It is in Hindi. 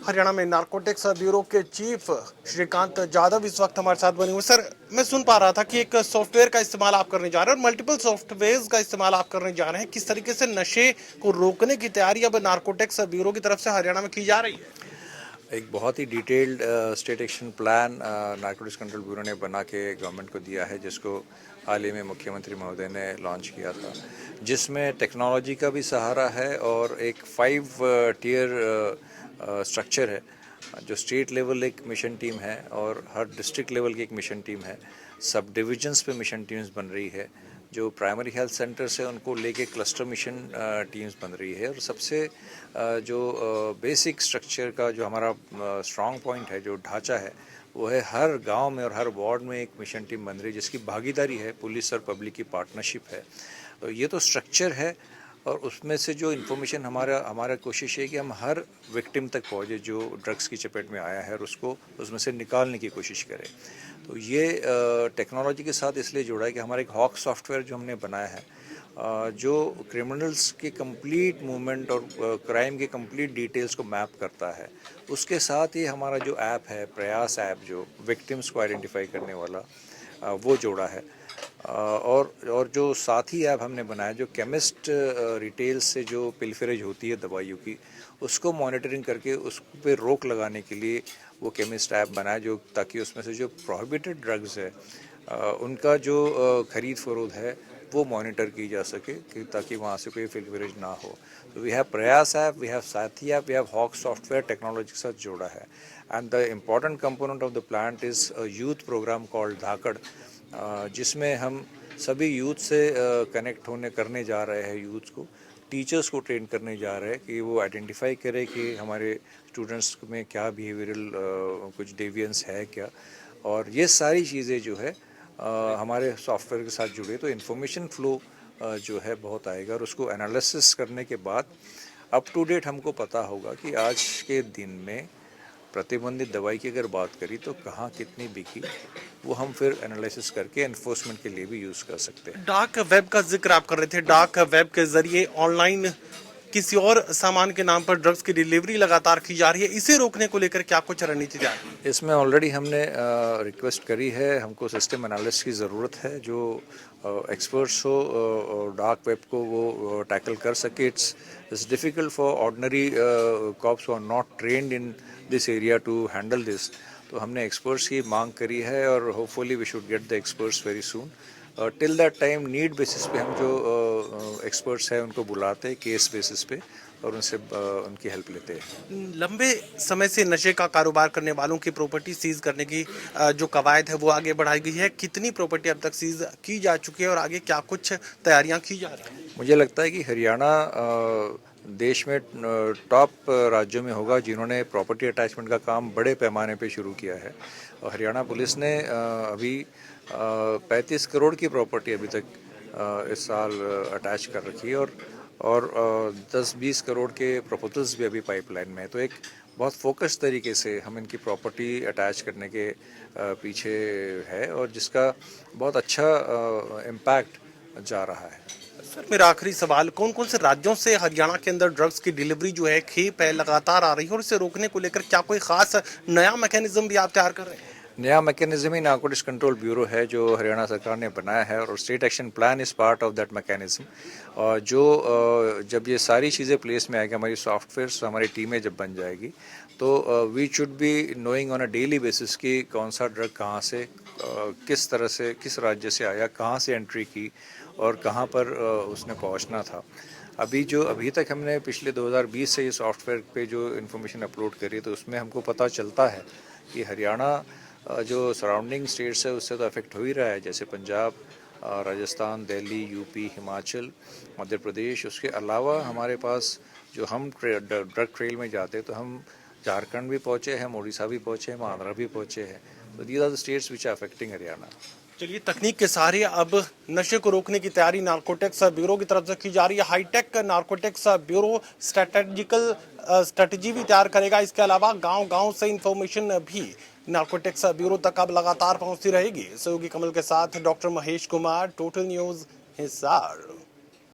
हरियाणा में नारकोटिक्स ब्यूरो के चीफ श्रीकांत यादव इस वक्त हमारे साथ बने हुए। सर, मैं सुन पा रहा था कि एक सॉफ्टवेयर का इस्तेमाल आप करने जा रहे हैं और मल्टीपल सॉफ्टवेयर्स का इस्तेमाल आप करने जा रहे हैं। किस तरीके से नशे को रोकने की तैयारी अब नारकोटिक्स ब्यूरो की तरफ से हरियाणा में की जा रही है? एक बहुत ही detailed state action plan narcotics control bureau ने बना के गवर्नमेंट को दिया है, जिसको हाल ही में मुख्यमंत्री महोदय ने लॉन्च किया था, जिसमें टेक्नोलॉजी का भी सहारा है और एक 5 टियर स्ट्रक्चर है। जो स्टेट लेवल एक मिशन टीम है और हर डिस्ट्रिक्ट लेवल की एक मिशन टीम है। सब डिविजन्स पे मिशन टीम्स बन रही है। जो प्राइमरी हेल्थ सेंटर से उनको लेके क्लस्टर मिशन टीम्स बन रही है। और सबसे जो बेसिक स्ट्रक्चर का जो हमारा स्ट्रॉन्ग पॉइंट है, जो ढांचा है, वो है हर गांव में और हर वार्ड में एक मिशन टीम बन रही है, जिसकी भागीदारी है, पुलिस और पब्लिक की पार्टनरशिप है। तो ये तो स्ट्रक्चर है और उसमें से जो इन्फॉर्मेशन हमारा कोशिश है कि हम हर विक्टिम तक पहुँचे जो ड्रग्स की चपेट में आया है और उसको उसमें से निकालने की कोशिश करें। तो ये टेक्नोलॉजी के साथ इसलिए जुड़ा है कि हमारा एक हॉक सॉफ्टवेयर जो हमने बनाया है, जो क्रिमिनल्स के कंप्लीट मूवमेंट और क्राइम के कंप्लीट डिटेल्स को मैप करता है। उसके साथ ही हमारा जो ऐप है, प्रयास ऐप, जो विक्टिम्स को आइडेंटिफाई करने वाला, वो जोड़ा है। और जो साथ ही ऐप हमने बनाया, जो केमिस्ट रिटेल से जो पिलफरेज होती है दवाइयों की, उसको मॉनिटरिंग करके उस पे रोक लगाने के लिए वो केमिस्ट ऐप बनाया, जो ताकि उसमें से जो प्रोहिबिटेड ड्रग्स है उनका जो खरीद फरोख्त है वो मॉनिटर की जा सके, कि ताकि वहाँ से कोई पिलफरेज ना हो। तो we have Prayas app, we have Saathi app, we have hawk software technology के साथ जोड़ा है। And the important component of the plant is youth program called Dhakad, जिसमें हम सभी यूथ से कनेक्ट करने जा रहे हैं। यूथ को, टीचर्स को ट्रेन करने जा रहे हैं कि वो आइडेंटिफाई करें कि हमारे स्टूडेंट्स में क्या बिहेवियरल कुछ डेविएंस है क्या। और ये सारी चीज़ें जो है हमारे सॉफ्टवेयर के साथ जुड़े, तो इन्फॉर्मेशन फ्लो जो है बहुत आएगा और उसको एनालिसिस करने के बाद अप टू डेट हमको पता होगा कि आज के दिन में प्रतिबंधित दवाई की अगर बात करी तो कहाँ कितनी बिकी, वो हम फिर एनालिसिस करके एनफोर्समेंट के लिए भी यूज़ कर सकते हैं। डार्क वेब का जिक्र आप कर रहे थे। डार्क वेब के जरिए ऑनलाइन किसी और सामान के नाम पर ड्रग्स की डिलीवरी लगातार की जा रही है। इसे रोकने को लेकर क्या कुछ रणनीति तैयार है? इसमें ऑलरेडी हमने रिक्वेस्ट करी है, हमको सिस्टम एनालिस्ट की ज़रूरत है जो एक्सपर्ट्स हो डार्क वेब को वो टैकल कर सके। It's difficult for ordinary cops who are not trained in this area to handle this. तो हमने एक्सपर्ट्स की मांग करी है और hopefully we should get the experts very soon. Till that time need basis पे हम जो एक्सपर्ट्स हैं उनको बुलाते हैं केस बेसिस पे और उनसे उनकी हेल्प लेते हैं। लंबे समय से नशे का कारोबार करने वालों की प्रॉपर्टी सीज करने की जो कवायद है वो आगे बढ़ाई गई है। कितनी प्रॉपर्टी अब तक सीज की जा चुकी है और आगे क्या कुछ तैयारियां की जा रही हैं? मुझे लगता है कि हरियाणा देश में टॉप राज्यों में होगा जिन्होंने प्रॉपर्टी अटैचमेंट का काम बड़े पैमाने पे शुरू किया है। और हरियाणा पुलिस ने अभी 35 करोड़ की प्रॉपर्टी अभी तक इस साल अटैच कर रखी है और 10-20 करोड़ के प्रपोजल्स भी अभी पाइपलाइन में है। तो एक बहुत फोकस तरीके से हम इनकी प्रॉपर्टी अटैच करने के पीछे है और जिसका बहुत अच्छा इम्पैक्ट जा रहा है। सर, मेरा आखिरी सवाल, कौन कौन से राज्यों से हरियाणा के अंदर ड्रग्स की डिलीवरी जो है खेप है लगातार आ रही है और इसे रोकने को लेकर क्या कोई खास नया मैकेनिज्म भी आप तैयार कर रहे हैं? नया मैकेनिज्म ही नारकोटिक्स कंट्रोल ब्यूरो है जो हरियाणा सरकार ने बनाया है और state action plan is part of that mechanism. और जो जब ये सारी चीज़ें प्लेस में आएगी, हमारी सॉफ्टवेयर्स, हमारी टीमें जब बन जाएगी, तो we should be knowing on a daily basis कि कौन सा ड्रग कहाँ से किस तरह से किस राज्य से आया, कहाँ से एंट्री की और कहाँ पर उसने पहुँचना था। अभी तक हमने पिछले 2020 से ये सॉफ्टवेयर पे जो इन्फॉर्मेशन अपलोड करी, तो उसमें हमको पता चलता है कि हरियाणा जो सराउंडिंग स्टेट्स है उससे तो अफेक्ट हो ही रहा है, जैसे पंजाब, राजस्थान, दिल्ली, यूपी, हिमाचल, मध्य प्रदेश। उसके अलावा हमारे पास जो हम ड्रग ट्रेल में जाते हैं तो हम झारखंड भी पहुँचे हैं, उड़ीसा भी पहुँचे हैं, आंध्रा भी पहुँचे हैं। तो these are the states which are affecting Haryana. चलिए, तकनीक के सहारे अब नशे को रोकने की तैयारी नारकोटिक्स ब्यूरो की तरफ से की जा रही है। हाईटेक नारकोटिक्स ब्यूरो स्ट्रेटजी भी तैयार करेगा। इसके अलावा गांव-गांव से इंफॉर्मेशन भी नारकोटिक्स ब्यूरो तक अब लगातार पहुंचती रहेगी। सहयोगी कमल के साथ doctor Mahesh Kumar, total news, Hisar.